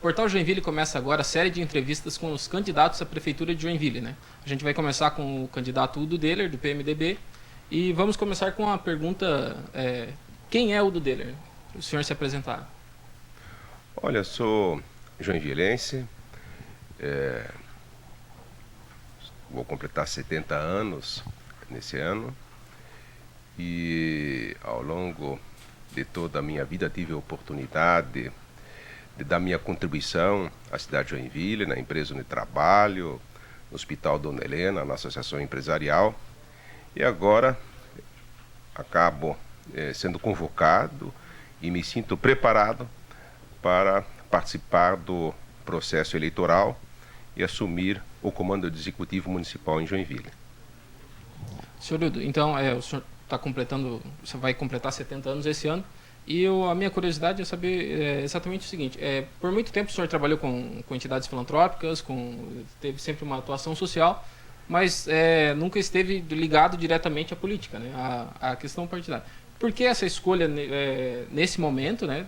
Portal Joinville começa agora a série de entrevistas com os candidatos à Prefeitura de Joinville, né? A gente vai começar com o candidato Udo Deller, do PMDB, e vamos começar com a pergunta, quem é Udo Deller? O senhor se apresentar. Olha, eu sou joinvilense, vou completar 70 anos nesse ano e ao longo de toda a minha vida tive a oportunidade de dar minha contribuição à cidade de Joinville, na empresa onde trabalho, no Hospital Dona Helena, na Associação Empresarial, e agora acabo sendo convocado e me sinto preparado para participar do processo eleitoral e assumir o comando do Executivo Municipal em Joinville. Senhor Udo, então o senhor você vai completar 70 anos esse ano, e a minha curiosidade é saber exatamente o seguinte: por muito tempo o senhor trabalhou com entidades filantrópicas, teve sempre uma atuação social, mas nunca esteve ligado diretamente à política, né, à questão partidária. Por que essa escolha nesse momento, né,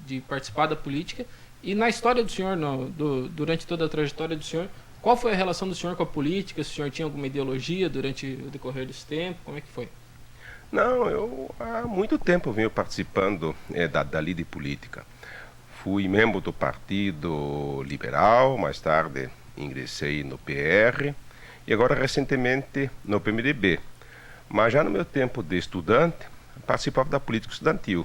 de participar da política? E na história do senhor, durante toda a trajetória do senhor, qual foi a relação do senhor com a política? Se o senhor tinha alguma ideologia durante o decorrer desse tempo? Como é que foi? Não, eu há muito tempo venho participando da lida política. Fui membro do Partido Liberal, mais tarde ingressei no PR e agora recentemente no PMDB. Mas já no meu tempo de estudante, participava da política estudantil.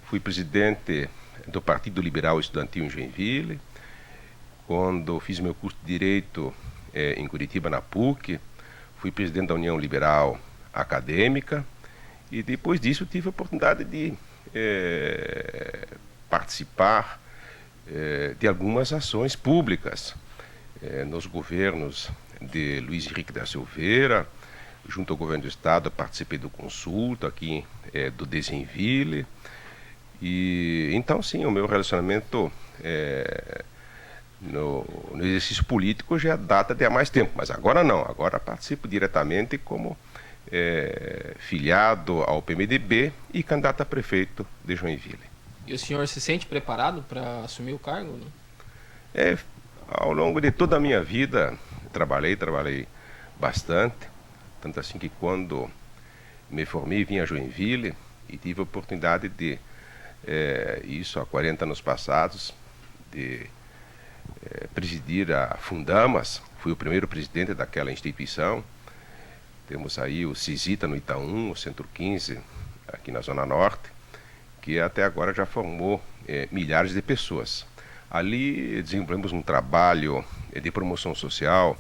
Fui presidente do Partido Liberal Estudantil em Joinville. Quando fiz meu curso de Direito em Curitiba, na PUC, fui presidente da União Liberal Acadêmica. E depois disso tive a oportunidade de participar de algumas ações públicas nos governos de Luiz Henrique da Silveira. Junto ao governo do estado, participei do Consulta aqui do Desenville. E então sim, o meu relacionamento no exercício político já data de há mais tempo, mas agora não, agora participo diretamente como filiado ao PMDB e candidato a prefeito de Joinville. E o senhor se sente preparado para assumir o cargo, né? Ao longo de toda a minha vida trabalhei bastante, tanto assim que quando me formei vim a Joinville e tive a oportunidade de, isso há 40 anos passados, de presidir a Fundamas. Fui o primeiro presidente daquela instituição. Temos aí o CISITA no Itaú, o Centro 15 aqui na Zona Norte, que até agora já formou milhares de pessoas. Ali desenvolvemos um trabalho de promoção social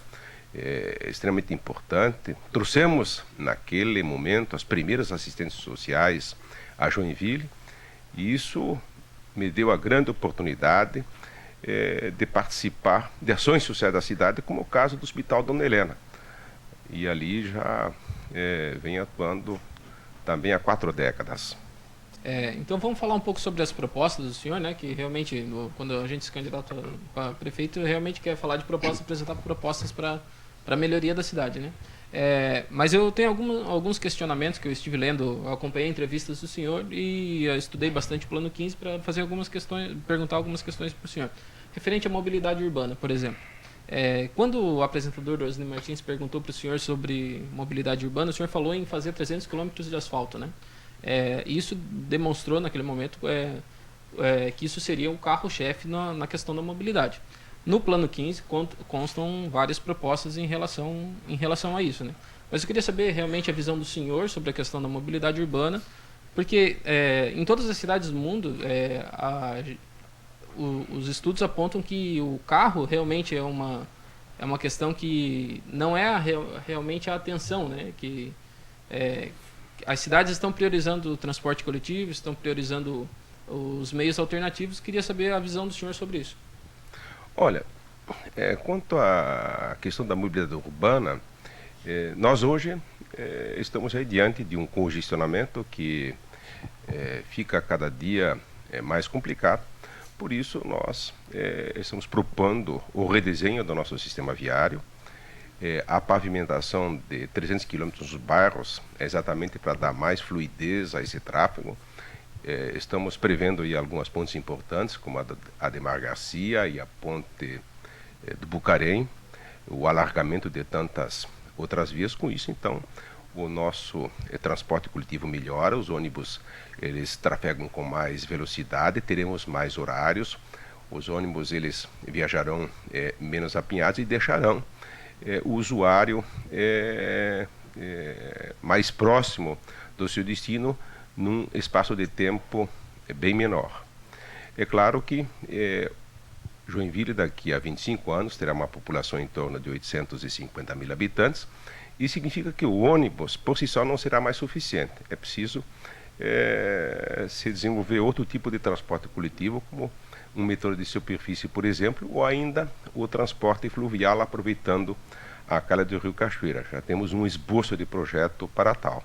extremamente importante. Trouxemos naquele momento as primeiras assistentes sociais a Joinville, e isso me deu a grande oportunidade de participar de ações sociais da cidade, como o caso do Hospital Dona Helena. E ali já vem atuando também há 4 décadas. Então vamos falar um pouco sobre as propostas do senhor, né? Que realmente, quando a gente se candidata para prefeito, realmente quer falar de propostas, apresentar propostas para a melhoria da cidade, né? Mas eu tenho alguns questionamentos que eu estive lendo, eu acompanhei entrevistas do senhor e eu estudei bastante o Plano 15 para fazer algumas questões, perguntar algumas questões para o senhor. Referente à mobilidade urbana, por exemplo. Quando o apresentador Osni Martins perguntou para o senhor sobre mobilidade urbana, o senhor falou em fazer 300 quilômetros de asfalto, né? Isso demonstrou naquele momento que isso seria o carro-chefe na questão da mobilidade. No Plano 15 constam várias propostas em relação a isso, né? Mas eu queria saber realmente a visão do senhor sobre a questão da mobilidade urbana, porque em todas as cidades do mundo os estudos apontam que o carro realmente é uma questão que não é realmente a atenção, né? Que as cidades estão priorizando o transporte coletivo, estão priorizando os meios alternativos. Queria saber a visão do senhor sobre isso. Olha, quanto à questão da mobilidade urbana, nós hoje estamos aí diante de um congestionamento que fica cada dia mais complicado. Por isso, nós estamos propondo o redesenho do nosso sistema viário, a pavimentação de 300 quilômetros dos bairros, exatamente para dar mais fluidez a esse tráfego, estamos prevendo aí algumas pontes importantes, como a Ademar Garcia e a ponte do Bucarém, o alargamento de tantas outras vias. Com isso, então, o nosso transporte coletivo melhora, os ônibus eles trafegam com mais velocidade, teremos mais horários, os ônibus eles viajarão menos apinhados e deixarão o usuário mais próximo do seu destino num espaço de tempo bem menor. É claro que Joinville daqui a 25 anos terá uma população em torno de 850 mil habitantes, e significa que o ônibus por si só não será mais suficiente. É preciso se desenvolver outro tipo de transporte coletivo, como um metrô de superfície, por exemplo, ou ainda o transporte fluvial aproveitando a calha do Rio Cachoeira. Já temos um esboço de projeto para tal.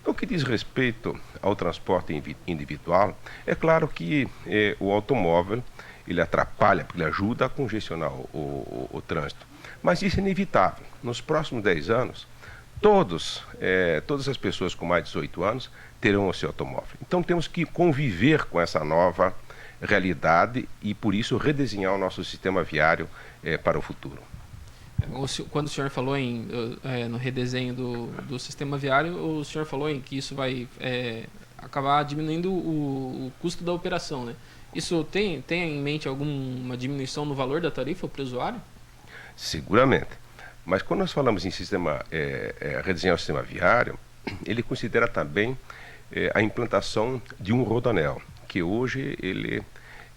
No que diz respeito ao transporte individual, é claro que o automóvel ele atrapalha, porque ele ajuda a congestionar o trânsito. Mas isso é inevitável. Nos próximos 10 anos, todas as pessoas com mais de 18 anos terão o seu automóvel. Então temos que conviver com essa nova realidade e, por isso, redesenhar o nosso sistema viário para o futuro. Quando o senhor falou no redesenho do sistema viário, o senhor falou em que isso vai acabar diminuindo o custo da operação, né? Isso tem em mente alguma diminuição no valor da tarifa para o usuário? Seguramente. Mas quando nós falamos em redesenhar o sistema viário, ele considera também a implantação de um rodoanel, que hoje ele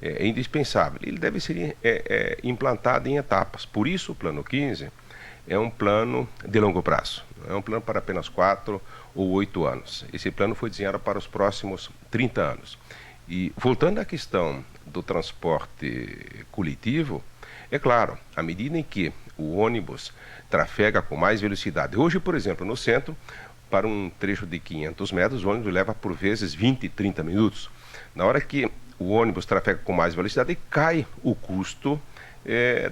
é indispensável. Ele deve ser implantado em etapas. Por isso, o Plano 15 é um plano de longo prazo. Não é um plano para apenas 4 ou 8 anos. Esse plano foi desenhado para os próximos 30 anos. E, voltando à questão do transporte coletivo, é claro, à medida em que o ônibus trafega com mais velocidade. Hoje, por exemplo, no centro, para um trecho de 500 metros, o ônibus leva por vezes 20, 30 minutos. Na hora que o ônibus trafega com mais velocidade, cai o custo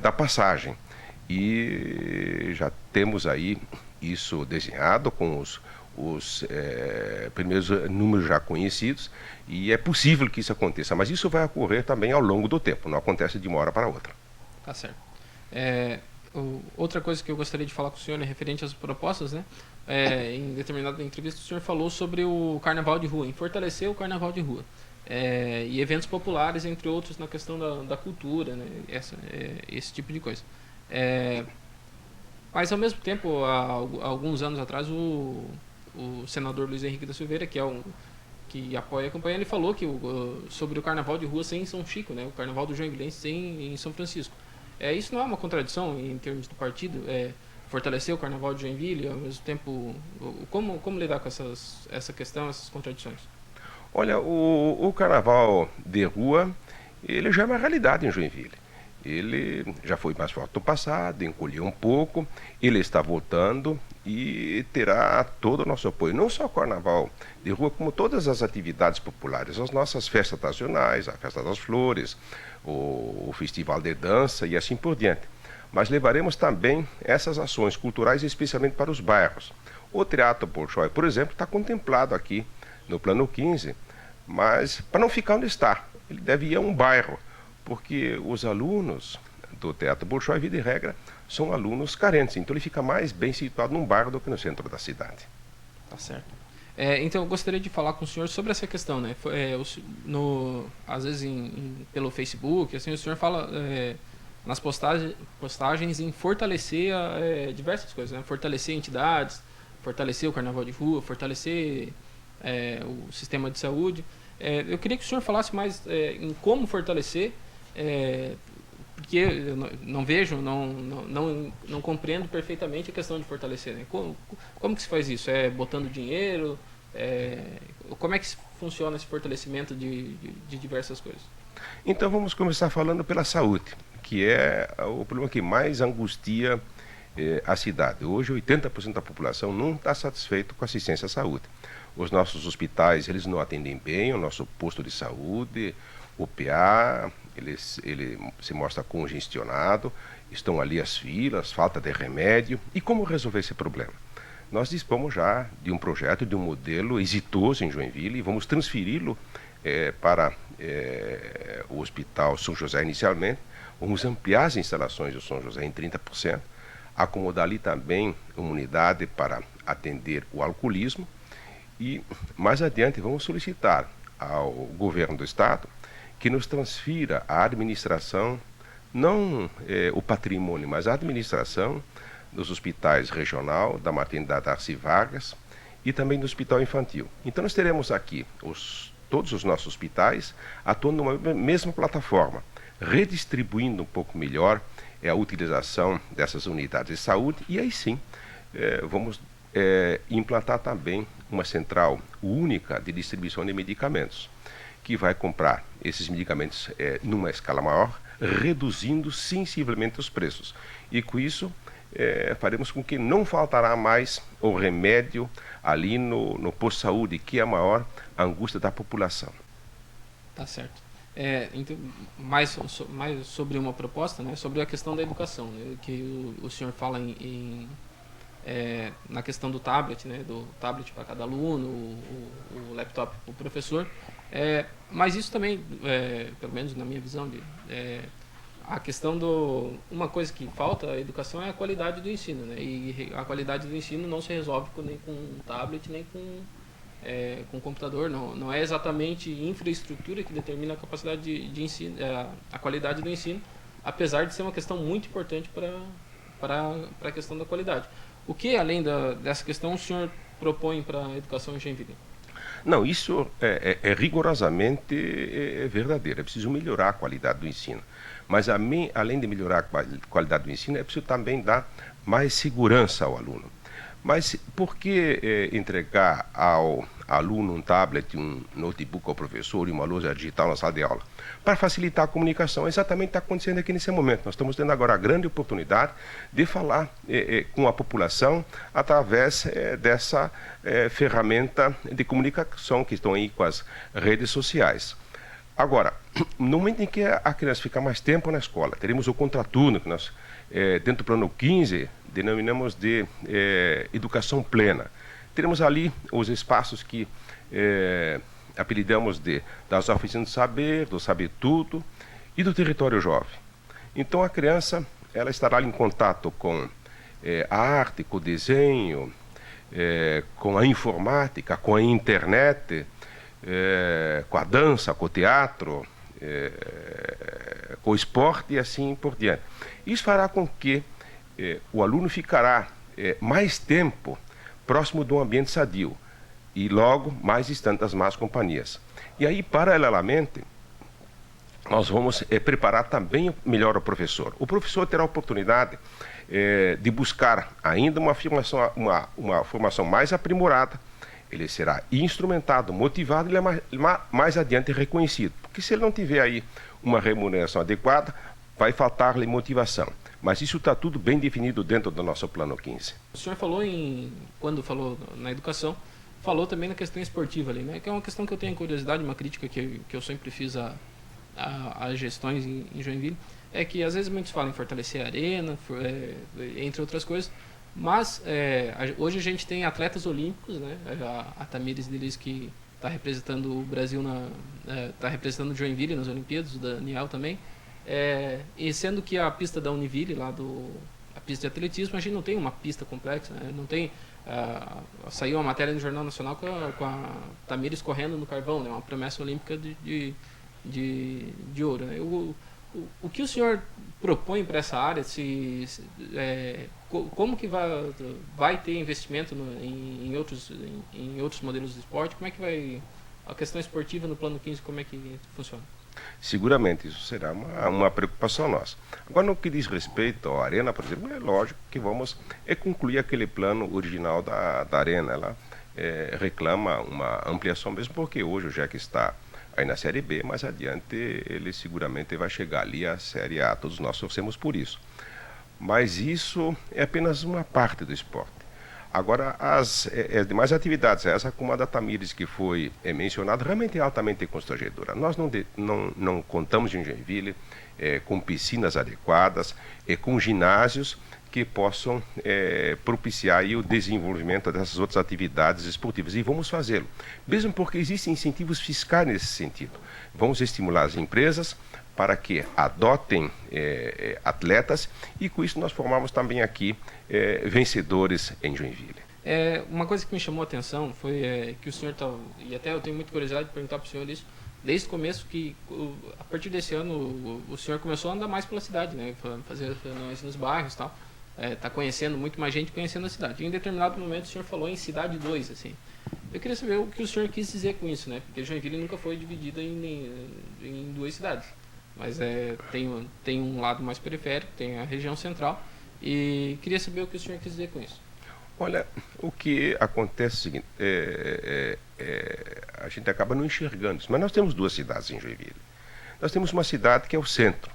da passagem. E já temos aí isso desenhado com os primeiros números já conhecidos, e é possível que isso aconteça, mas isso vai ocorrer também ao longo do tempo, não acontece de uma hora para outra. Tá certo. Outra coisa que eu gostaria de falar com o senhor é referente às propostas, né? Em determinada entrevista o senhor falou sobre o carnaval de rua, em fortalecer o carnaval de rua. E eventos populares, entre outros, na questão da cultura, né? Esse tipo de coisa. Mas, ao mesmo tempo, há alguns anos atrás, o senador Luiz Henrique da Silveira, que apoia a campanha, ele falou sobre o carnaval de rua ser em São Chico, né? O carnaval do Joinvilense ser em São Francisco. Isso não é uma contradição em termos do partido? Fortalecer o carnaval de Joinville, ao mesmo tempo... Como lidar com essa questão, essas contradições? Olha, o carnaval de rua, ele já é uma realidade em Joinville. Ele já foi mais forte no passado, encolheu um pouco, ele está voltando e terá todo o nosso apoio. Não só o carnaval de rua, como todas as atividades populares, as nossas festas nacionais, a Festa das Flores, o Festival de Dança e assim por diante. Mas levaremos também essas ações culturais, especialmente para os bairros. O Teatro Bolshoi, por exemplo, está contemplado aqui no Plano 15, mas para não ficar onde está, ele deve ir a um bairro, porque os alunos do Teatro Bolshoi, via de regra, são alunos carentes, então ele fica mais bem situado num bairro do que no centro da cidade. Tá certo. Então eu gostaria de falar com o senhor sobre essa questão, né? Às vezes pelo Facebook, assim, o senhor fala nas postagens em fortalecer diversas coisas, né? Fortalecer entidades, fortalecer o carnaval de rua, fortalecer o sistema de saúde. Eu queria que o senhor falasse mais em como fortalecer, porque eu não vejo, não compreendo perfeitamente a questão de fortalecer, né? Como que se faz isso? Botando dinheiro? Como é que funciona esse fortalecimento de diversas coisas? Então vamos começar falando pela saúde, que é o problema que mais angustia a cidade. Hoje 80% da população não está satisfeito com a assistência à saúde. Os nossos hospitais, eles não atendem bem, o nosso posto de saúde, o PA, ele se mostra congestionado, estão ali as filas, falta de remédio. E como resolver esse problema? Nós dispomos já de um projeto, de um modelo exitoso em Joinville, e vamos transferi-lo para o Hospital São José inicialmente. Vamos ampliar as instalações do São José em 30%, acomodar ali também uma unidade para atender o alcoolismo e mais adiante vamos solicitar ao governo do estado que nos transfira a administração, não o patrimônio, mas a administração dos hospitais regional, da maternidade Darcy Vargas e também do hospital infantil. Então nós teremos aqui todos os nossos hospitais atuando numa mesma plataforma, redistribuindo um pouco melhor a utilização dessas unidades de saúde e aí sim vamos implantar também uma central única de distribuição de medicamentos, que vai comprar esses medicamentos numa escala maior, reduzindo sensivelmente os preços. E com isso faremos com que não faltará mais o remédio ali no posto de saúde, que é a maior angústia da população. Tá certo. Então, mais sobre uma proposta, né, sobre a questão da educação, né, que o senhor fala na questão do tablet, né, do tablet para cada aluno, o laptop para o professor, mas isso também, pelo menos na minha visão, a questão uma coisa que falta à educação é a qualidade do ensino, né, e a qualidade do ensino não se resolve nem com tablet, nem com computador, não é exatamente infraestrutura que determina a capacidade de ensino, a qualidade do ensino, apesar de ser uma questão muito importante para a questão da qualidade. O que, além dessa questão, o senhor propõe para a educação em Joinville? Não, isso é rigorosamente verdadeiro. É preciso melhorar a qualidade do ensino. Mas, além de melhorar a qualidade do ensino, é preciso também dar mais segurança ao aluno. Mas por que entregar ao aluno um tablet, um notebook ao professor e uma lousa digital na sala de aula? Para facilitar a comunicação. Exatamente o que está acontecendo aqui nesse momento. Nós estamos tendo agora a grande oportunidade de falar com a população através dessa ferramenta de comunicação que estão aí com as redes sociais. Agora, no momento em que a criança ficar mais tempo na escola, teremos o contraturno, que nós, dentro do plano 15, denominamos de educação plena. Teremos ali os espaços que apelidamos das oficinas do saber, do saber tudo e do território jovem. Então a criança ela estará em contato com a arte, com o desenho, com a informática, com a internet, com a dança, com o teatro, com o esporte e assim por diante. Isso fará com que o aluno ficará mais tempo próximo de um ambiente sadio e logo mais distante das más companhias. E aí, paralelamente, nós vamos preparar também melhor o professor. O professor terá a oportunidade de buscar ainda uma formação mais aprimorada. Ele será instrumentado, motivado e ele é mais adiante reconhecido. Porque se ele não tiver aí uma remuneração adequada, vai faltar-lhe motivação. Mas isso está tudo bem definido dentro do nosso plano 15. O senhor falou quando falou na educação, falou também na questão esportiva ali, né? Que é uma questão que eu tenho curiosidade, uma crítica que eu sempre fiz às gestões em Joinville, é que às vezes muitos falam em fortalecer a arena, entre outras coisas, mas hoje a gente tem atletas olímpicos, né? A Tamires Delis, que está representando o Brasil, está representando o Joinville nas Olimpíadas, o Daniel também, e sendo que a pista da Univille, a pista de atletismo, a gente não tem uma pista complexa, né? Não tem, saiu uma matéria no Jornal Nacional com a Tamires correndo no carvão, né? Uma promessa olímpica de ouro, né? O que o senhor propõe para essa área? Como que vai ter investimento em outros modelos de esporte? Como é que vai a questão esportiva no plano 15, como é que funciona? Seguramente isso será uma preocupação nossa. Agora, no que diz respeito à arena, por exemplo, é lógico que vamos concluir aquele plano original da arena. Ela reclama uma ampliação mesmo, porque hoje o JEC está aí na Série B, mais adiante ele seguramente vai chegar ali à Série A. Todos nós torcemos por isso. Mas isso é apenas uma parte do esporte. Agora, as demais atividades, essa como a da Tamires que foi mencionada, realmente é altamente constrangedora. Nós não contamos em Joinville com piscinas adequadas, com ginásios que possam propiciar aí o desenvolvimento dessas outras atividades esportivas. E vamos fazê-lo, mesmo porque existem incentivos fiscais nesse sentido. Vamos estimular as empresas para que adotem atletas e com isso nós formamos também aqui vencedores em Joinville. Uma coisa que me chamou a atenção foi que o senhor está, e até eu tenho muita curiosidade de perguntar para o senhor isso, desde o começo que, a partir desse ano, o senhor começou a andar mais pela cidade, né? Fazer reuniões nos bairros e tal. Tá conhecendo muito mais gente, conhecendo a cidade. E em determinado momento o senhor falou em Cidade 2, assim. Eu queria saber o que o senhor quis dizer com isso, né? Porque Joinville nunca foi dividida em duas cidades. Mas tem um lado mais periférico, tem a região central. E queria saber o que o senhor quis dizer com isso. Olha, o que acontece é o seguinte, a gente acaba não enxergando isso, mas nós temos duas cidades em Joinville. Nós temos uma cidade que é o centro,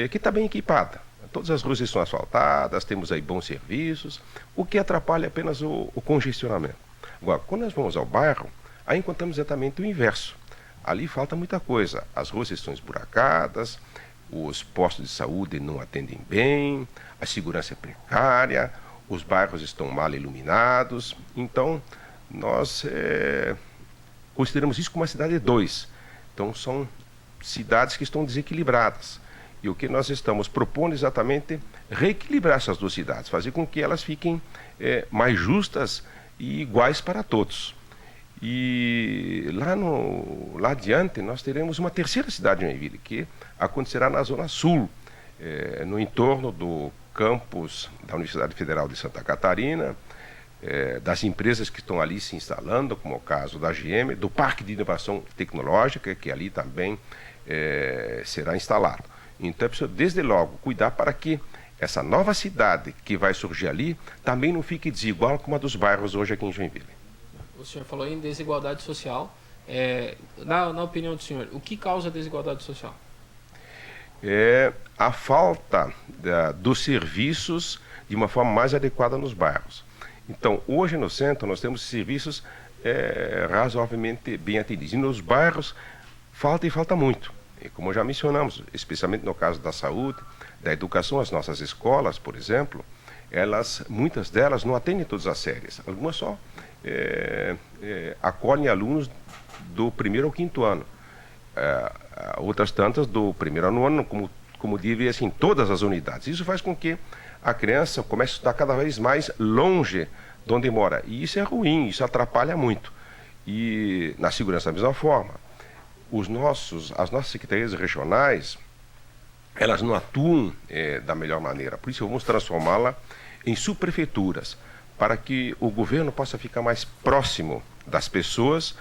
que está bem equipada. Todas as ruas estão asfaltadas, temos aí bons serviços, o que atrapalha apenas o congestionamento. Agora, quando nós vamos ao bairro, aí encontramos exatamente o inverso. Ali falta muita coisa, as ruas estão esburacadas, os postos de saúde não atendem bem, a segurança é precária, os bairros estão mal iluminados. Então, nós consideramos isso como uma cidade 2. Então, são cidades que estão desequilibradas. E o que nós estamos propondo exatamente é reequilibrar essas duas cidades, fazer com que elas fiquem mais justas e iguais para todos. E lá adiante nós teremos uma terceira cidade de Joinville, que acontecerá na Zona Sul, no entorno do campus da Universidade Federal de Santa Catarina, das empresas que estão ali se instalando, como é o caso da GM, do Parque de Inovação Tecnológica, que ali também será instalado. Então é preciso, desde logo, cuidar para que essa nova cidade que vai surgir ali também não fique desigual como a dos bairros hoje aqui em Joinville. O senhor falou em desigualdade social. Na opinião do senhor, o que causa a desigualdade social? A falta dos serviços de uma forma mais adequada nos bairros. Então, hoje no centro nós temos serviços razoavelmente bem atendidos. E nos bairros falta muito. E como já mencionamos, especialmente no caso da saúde, da educação, as nossas escolas, por exemplo, muitas delas não atendem todas as séries. Algumas só acolhem alunos do 1º ao 5º ano. Outras tantas do 1º ao 9º ano, como deve assim, todas as unidades. Isso faz com que a criança comece a estar cada vez mais longe de onde mora. E isso é ruim, isso atrapalha muito. E na segurança da mesma forma. As nossas secretarias regionais, elas não atuam da melhor maneira. Por isso vamos transformá-la em subprefeituras, para que o governo possa ficar mais próximo das pessoas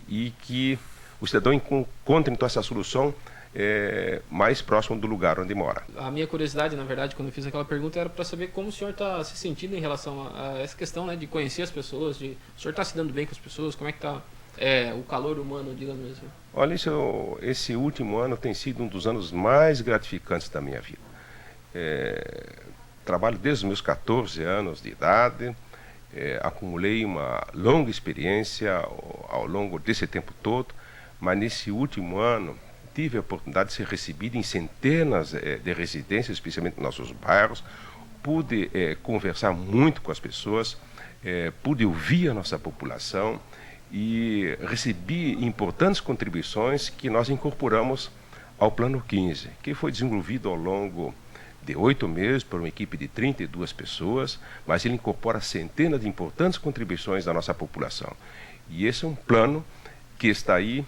e que o cidadão encontre então essa solução mais próximo do lugar onde mora. A minha curiosidade, na verdade, quando eu fiz aquela pergunta, era para saber como o senhor está se sentindo em relação a essa questão, né, de conhecer as pessoas, o senhor está se dando bem com as pessoas, como é que está o calor humano, digamos assim? Olha, esse último ano tem sido um dos anos mais gratificantes da minha vida. Trabalho desde os meus 14 anos de idade, acumulei uma longa experiência ao longo desse tempo todo, mas nesse último ano tive a oportunidade de ser recebido em centenas de residências, especialmente nos nossos bairros, pude conversar muito com as pessoas, pude ouvir a nossa população e recebi importantes contribuições que nós incorporamos ao Plano 15, que foi desenvolvido ao longo de 8 meses por uma equipe de 32 pessoas, mas ele incorpora centenas de importantes contribuições da nossa população. E esse é um plano que está aí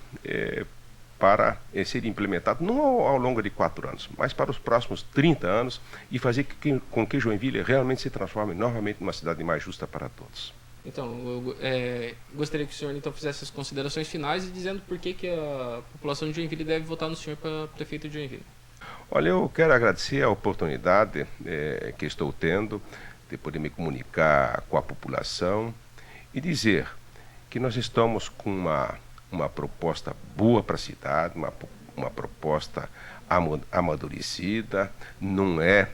para ser implementado não ao longo de 4 anos, mas para os próximos 30 anos e fazer com que Joinville realmente se transforme novamente numa cidade mais justa para todos. Então, eu gostaria que o senhor então fizesse as considerações finais e dizendo por que a população de Joinville deve votar no senhor para prefeito de Joinville. Olha, eu quero agradecer a oportunidade que estou tendo de poder me comunicar com a população e dizer que nós estamos com uma proposta boa para a cidade, uma proposta amadurecida, não é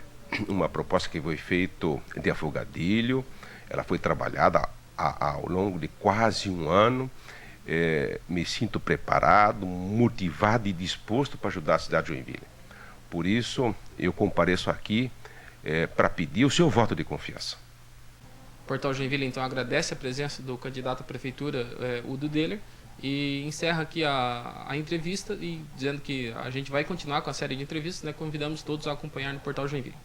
uma proposta que foi feita de afogadilho, ela foi trabalhada ao longo de quase um ano. Me sinto preparado, motivado e disposto para ajudar a cidade de Joinville. Por isso, eu compareço aqui para pedir o seu voto de confiança. O Portal Joinville, então, agradece a presença do candidato à prefeitura, Udo Deller, e encerra aqui a entrevista e dizendo que a gente vai continuar com a série de entrevistas, né? Convidamos todos a acompanhar no Portal Joinville.